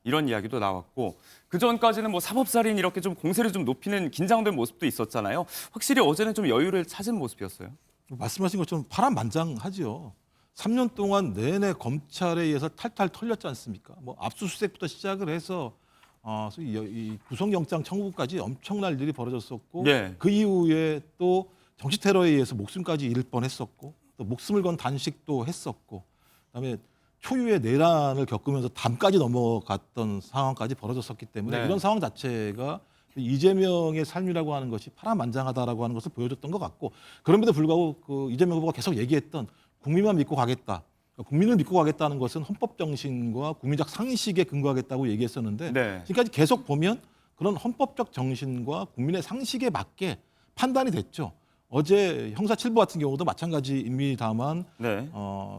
이런 이야기도 나왔고 그 전까지는 뭐 사법살인 이렇게 좀 공세를 좀 높이는 긴장된 모습도 있었잖아요. 확실히 어제는 좀 여유를 찾은 모습이었어요. 말씀하신 것처럼 파란만장하지요. 3년 동안 내내 검찰에 의해서 탈탈 털렸지 않습니까? 뭐 압수수색부터 시작을 해서 소위 이 구속영장 청구까지 엄청난 일이 벌어졌었고 예. 그 이후에 또 정치 테러에 의해서 목숨까지 잃을 뻔했었고 또 목숨을 건 단식도 했었고 그다음에 초유의 내란을 겪으면서 담까지 넘어갔던 상황까지 벌어졌었기 때문에 네. 이런 상황 자체가 이재명의 삶이라고 하는 것이 파란만장하다라고 하는 것을 보여줬던 것 같고 그럼에도 불구하고 그 이재명 후보가 계속 얘기했던 국민만 믿고 가겠다. 국민을 믿고 가겠다는 것은 헌법 정신과 국민적 상식에 근거하겠다고 얘기했었는데 네. 지금까지 계속 보면 그런 헌법적 정신과 국민의 상식에 맞게 판단이 됐죠. 어제 형사 7부 같은 경우도 마찬가지입니다만 네.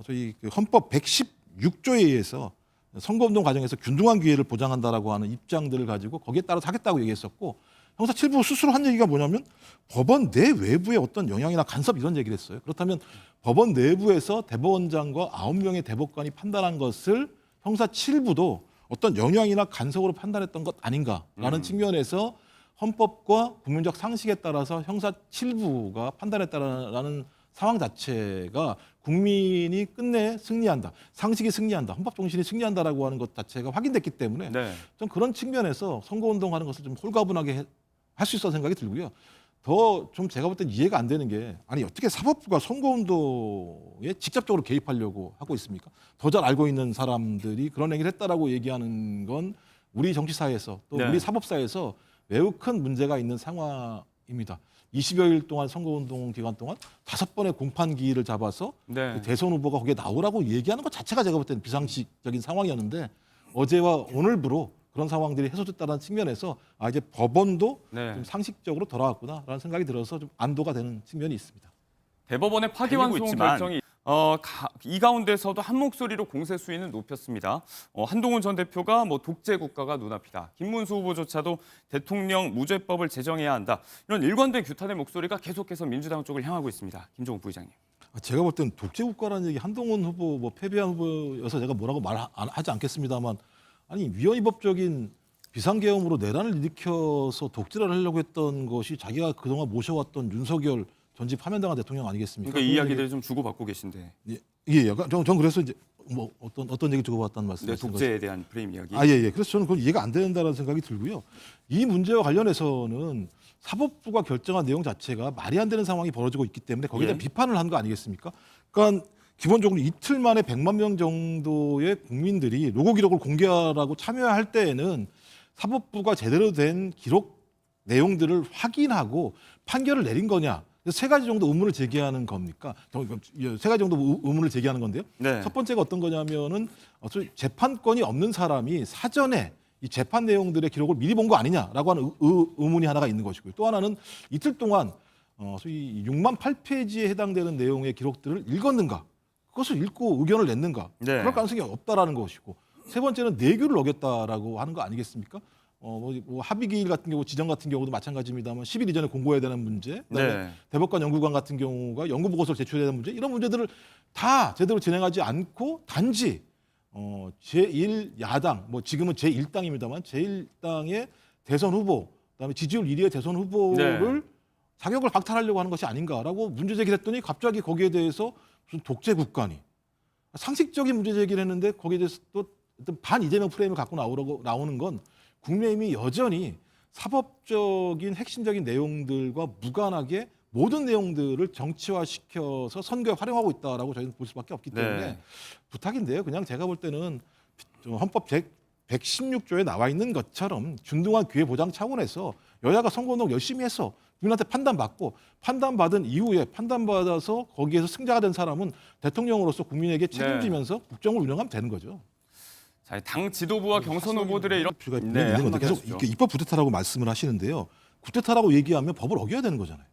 저희 그 헌법 116조에 의해서 선거운동 과정에서 균등한 기회를 보장한다라고 하는 입장들을 가지고 거기에 따라서 하겠다고 얘기했었고 형사 7부 스스로 한 얘기가 뭐냐면 법원 내 외부의 어떤 영향이나 간섭 이런 얘기를 했어요. 그렇다면 법원 내부에서 대법원장과 9명의 대법관이 판단한 것을 형사 7부도 어떤 영향이나 간섭으로 판단했던 것 아닌가라는 측면에서 헌법과 국민적 상식에 따라서 형사 7부가 판단했다라는 상황 자체가 국민이 끝내 승리한다. 상식이 승리한다. 헌법 정신이 승리한다라고 하는 것 자체가 확인됐기 때문에 네. 좀 그런 측면에서 선거운동하는 것을 좀 홀가분하게 할 수 있어 생각이 들고요. 더 좀 제가 볼 땐 이해가 안 되는 게 아니 어떻게 사법부가 선거운동에 직접적으로 개입하려고 하고 있습니까? 더 잘 알고 있는 사람들이 그런 얘기를 했다라고 얘기하는 건 우리 정치사회에서 또 네. 우리 사법사에서 매우 큰 문제가 있는 상황입니다. 20여일 동안 선거운동 기간 동안 5번의 공판기일을 잡아서 네. 대선 후보가 거기에 나오라고 얘기하는 것 자체가 제가 볼 때는 비상식적인 상황이었는데 어제와 오늘부로 그런 상황들이 해소됐다는 측면에서 이제 법원도 네. 좀 상식적으로 돌아왔구나라는 생각이 들어서 좀 안도가 되는 측면이 있습니다. 대법원의 달리고 파기환송 있지만 결정이 이 가운데서도 한 목소리로 공세 수위는 높였습니다. 한동훈 전 대표가 뭐 독재 국가가 눈앞이다. 김문수 후보조차도 대통령 무죄법을 제정해야 한다. 이런 일관된 규탄의 목소리가 계속해서 민주당 쪽을 향하고 있습니다. 김종욱 부의장님. 제가 볼 때는 독재국가라는 얘기 한동훈 후보 뭐 패배한 후보여서 제가 뭐라고 말하지 않겠습니다만 아니 위헌위법적인 비상계엄으로 내란을 일으켜서 독재를 하려고 했던 것이 자기가 그동안 모셔왔던 윤석열 전직 파면당한 대통령 아니겠습니까? 그러니까 이 이야기들을 좀 주고받고 계신데. 예, 약간 전 그래서 이제 뭐 어떤 얘기 주고받았다는 네, 말씀이신 거죠? 독재에 대한 프레임 이야기. 예. 그래서 저는 그건 이해가 안 된다는 생각이 들고요. 이 문제와 관련해서는 사법부가 결정한 내용 자체가 말이 안 되는 상황이 벌어지고 있기 때문에 거기에 대한 예. 비판을 한 거 아니겠습니까? 그러니까 기본적으로 이틀 만에 100만 명 정도의 국민들이 노고 기록을 공개하라고 참여할 때에는 사법부가 제대로 된 기록 내용들을 확인하고 판결을 내린 거냐. 세 가지 정도 의문을 제기하는 겁니까? 세 가지 정도 의문을 제기하는 건데요. 네. 첫 번째가 어떤 거냐면은 재판권이 없는 사람이 사전에 이 재판 내용들의 기록을 미리 본 거 아니냐라고 하는 의문이 하나가 있는 것이고요. 또 하나는 이틀 동안 소위 6만 8페이지에 해당되는 내용의 기록들을 읽었는가? 그것을 읽고 의견을 냈는가? 네. 그럴 가능성이 없다라는 것이고 세 번째는 내규를 어겼다라고 하는 거 아니겠습니까? 합의기일 같은 경우 지정 같은 경우도 마찬가지입니다만 10일 이전에 공고해야 되는 문제, 그다음에 네. 대법관 연구관 같은 경우가 연구 보고서를 제출해야 되는 문제, 이런 문제들을 다 제대로 진행하지 않고 단지 제1야당, 뭐 지금은 제1당입니다만 제1당의 대선 후보, 그다음에 지지율 1위의 대선 후보를 네. 자격을 박탈하려고 하는 것이 아닌가라고 문제 제기를 했더니 갑자기 거기에 대해서 무슨 독재 국가니 상식적인 문제 제기를 했는데 거기에 대해서 또 어떤 반 이재명 프레임을 갖고 나오는 건 국민의힘이 여전히 사법적인 핵심적인 내용들과 무관하게 모든 내용들을 정치화시켜서 선거에 활용하고 있다라고 저희는 볼 수밖에 없기 때문에 네. 부탁인데요. 그냥 제가 볼 때는 헌법 116조에 나와 있는 것처럼 균등한 기회 보장 차원에서 여야가 선거운동 열심히 해서 국민한테 판단받고 판단받은 이후에 판단받아서 거기에서 승자가 된 사람은 대통령으로서 국민에게 책임지면서 국정을 운영하면 되는 거죠. 자, 당 지도부와 경선 후보들의 이런 필요가 네, 있는 건데 한마디 계속 하시죠. 이렇게 입법 구태타라고 말씀을 하시는데요. 구태타라고 얘기하면 법을 어겨야 되는 거잖아요.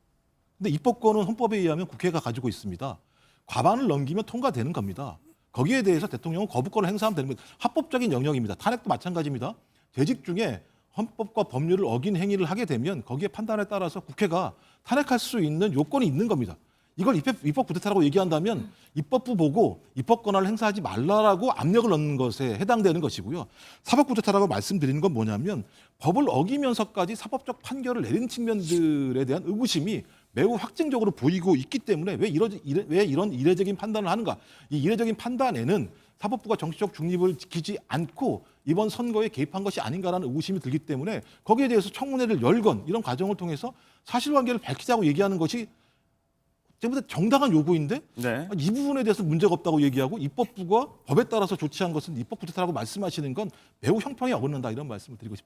근데 입법권은 헌법에 의하면 국회가 가지고 있습니다. 과반을 넘기면 통과되는 겁니다. 거기에 대해서 대통령은 거부권을 행사하면 되는 겁니다. 합법적인 영역입니다. 탄핵도 마찬가지입니다. 재직 중에 헌법과 법률을 어긴 행위를 하게 되면 거기에 판단에 따라서 국회가 탄핵할 수 있는 요건이 있는 겁니다. 이걸 입법 구태타라고 얘기한다면 입법부 보고 입법 권한을 행사하지 말라라고 압력을 넣는 것에 해당되는 것이고요. 사법 구태타라고 말씀드리는 건 뭐냐면 법을 어기면서까지 사법적 판결을 내린 측면들에 대한 의구심이 매우 확증적으로 보이고 있기 때문에 왜 이런 이례적인 판단을 하는가? 이 이례적인 판단에는 사법부가 정치적 중립을 지키지 않고 이번 선거에 개입한 것이 아닌가라는 의구심이 들기 때문에 거기에 대해서 청문회를 열건 이런 과정을 통해서 사실관계를 밝히자고 얘기하는 것이 때문에 정당한 요구인데 네. 이 부분에 대해서 문제가 없다고 얘기하고 입법부가 법에 따라서 조치한 것은 입법 구태타라고 말씀하시는 건 매우 형평에 어긋난다 이런 말씀을 드리고 싶습니다.